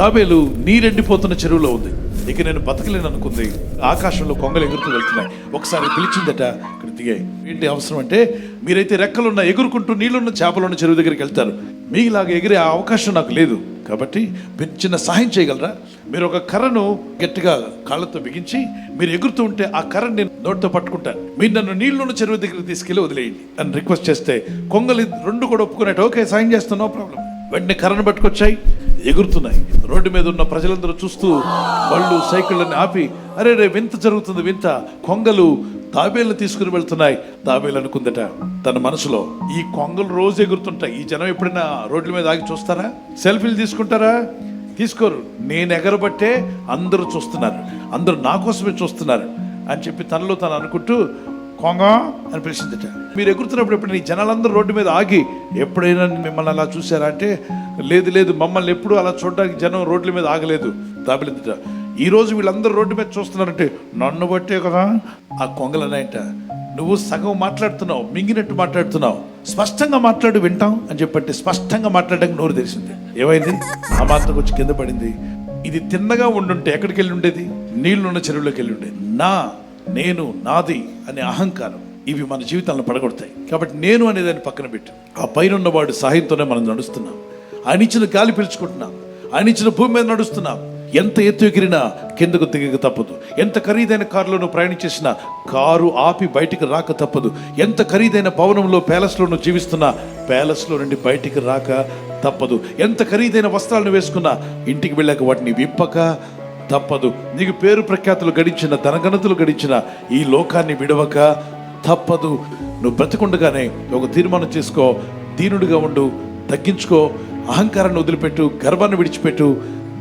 తాబేలు నీరెండిపోతున్న చెరువులో ఉంది. ఇక నేను బతకలేను అనుకుంది. ఆకాశంలో కొంగలు ఎగురుతూ వెళ్తున్నాయి. ఒకసారి పిలిచిందట, ఇక్కడ దిగాయి. ఏంటి అవసరం అంటే, మీరైతే రెక్కలున్న ఎగురుకుంటూ నీళ్ళున్న చేపలున్న చెరువు దగ్గరికి వెళ్తారు. మీలాగా ఎగిరే ఆ అవకాశం నాకు లేదు. కాబట్టి మీరు చిన్న సహాయం చేయగలరా? మీరు ఒక కర్రను గట్టిగా కాళ్ళతో బిగించి మీరు ఎగురుతూ ఉంటే ఆ కర్రను నేను నోటితో పట్టుకుంటాను. మీరు నన్ను నీళ్ళున్న చెరువు దగ్గరికి తీసుకెళ్ళి వదిలేయండి అని రిక్వెస్ట్ చేస్తే కొంగలు రెండు కూడా ఒప్పుకున్నట్టు, ఓకే సాయం చేస్తాను, నో ప్రాబ్లం. వెంటనే కర్రను పట్టుకొచ్చాయి, ఎగురుతున్నాయి. రోడ్డు మీద ఉన్న ప్రజలందరూ చూస్తూ బళ్ళు సైకిళ్ళని ఆపి, అరే రే వింత జరుగుతుంది, వింత, కొంగలు తాబేళ్ళని తీసుకుని వెళ్తున్నాయి. తాబేలు అనుకుందట తన మనసులో, ఈ కొంగలు రోజు ఎగురుతుంటాయి, ఈ జనం ఎప్పుడైనా రోడ్ల మీద ఆగి చూస్తారా? సెల్ఫీలు తీసుకుంటారా? తీసుకోరు. నేను ఎగరబట్టే అందరూ చూస్తున్నారు, అందరూ నా కోసమే చూస్తున్నారు అని చెప్పి తనలో తను అనుకుంటూ కొంగ అని పిలిచిందట. మీరు ఎగురుతున్నప్పుడు ఎప్పుడైనా ఈ జనాలందరూ రోడ్డు మీద ఆగి ఎప్పుడైనా మిమ్మల్ని అలా చూసారా అంటే, లేదు లేదు, మమ్మల్ని ఎప్పుడు అలా చూడడానికి జనం రోడ్ల మీద ఆగలేదు. తాబేలిందట, ఈరోజు వీళ్ళందరూ రోడ్డు మీద చూస్తున్నారంటే నన్ను బట్టే కదా. ఆ కొంగలన్నాయంట, నువ్వు సగం మాట్లాడుతున్నావు, మింగినట్టు మాట్లాడుతున్నావు, స్పష్టంగా మాట్లాడు వింటాం అని చెప్పంటే స్పష్టంగా మాట్లాడడానికి నోరు తెరిచింది. ఏమైంది? ఆ మాత్రం వచ్చి కింద పడింది. ఇది తిన్నగా ఉండుంటే ఎక్కడికి వెళ్ళి ఉండేది? నీళ్లున్న చెరువులోకి వెళ్ళి ఉండేది. నేను నాది అనే అహంకారం ఇవి మన జీవితాలను పడగొడతాయి. కాబట్టి నేను అనేదాన్ని పక్కన పెట్టు. ఆ పైన ఉన్నవాడు సహాయంతోనే మనం నడుస్తున్నాం. ఆయన ఇచ్చిన గాలి పీల్చుకుంటున్నాం, ఆయన ఇచ్చిన భూమి మీద నడుస్తున్నాం. ఎంత ఎత్తు ఎగిరినా కిందకు దిగక తప్పదు. ఎంత ఖరీదైన కారులో ప్రయాణించేసినా కారు ఆపి బయటికి రాక తప్పదు. ఎంత ఖరీదైన భవనంలో ప్యాలెస్లో జీవిస్తున్నా ప్యాలెస్లో నుండి బయటికి రాక తప్పదు. ఎంత ఖరీదైన వస్త్రాలను వేసుకున్నా ఇంటికి వెళ్ళాక వాటిని విప్పక తప్పదు. నీకు పేరు ప్రఖ్యాతులు గడించిన, ధనఘనతలు గడించిన ఈ లోకాన్ని విడవక తప్పదు. నువ్వు బ్రతికుండగానే ఒక తీర్మానం చేసుకో, దీనుడిగా ఉండు, తగ్గించుకో, అహంకారాన్ని వదిలిపెట్టు, గర్వాన్ని విడిచిపెట్టు,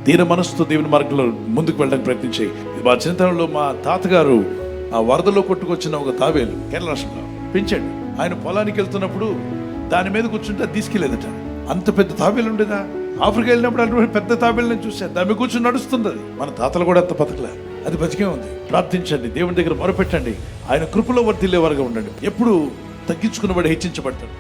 దీన మనసుతో దేవుని మార్గంలో ముందుకు వెళ్ళడానికి ప్రయత్నించి. మా చిన్నతనంలో మా తాతగారు ఆ వరదలో కొట్టుకొచ్చిన ఒక తాబేలు కేరళ రాష్ట్రంలో పెంచాడు. ఆయన పొలానికి వెళ్తున్నప్పుడు దాని మీద కూర్చుంటే తీసుకెళ్ళేదట. అంత పెద్ద తాబేలు ఉండేదా? ఆఫ్రికా వెళ్ళినప్పుడు అటువంటి పెద్ద తాబేలు నేను చూశాను. దాని మీద కూర్చొని నడుస్తుంది. అది మన తాతలు కూడా అంత బతకలే, అది బతికే ఉంది. ప్రార్థించండి, దేవుని దగ్గర మొరపెట్టండి, ఆయన కృపలో వర్ధిల్లేవారుగా ఉండండి. ఎప్పుడు తగ్గించుకున్నవాడు హెచ్చించబడతాడు.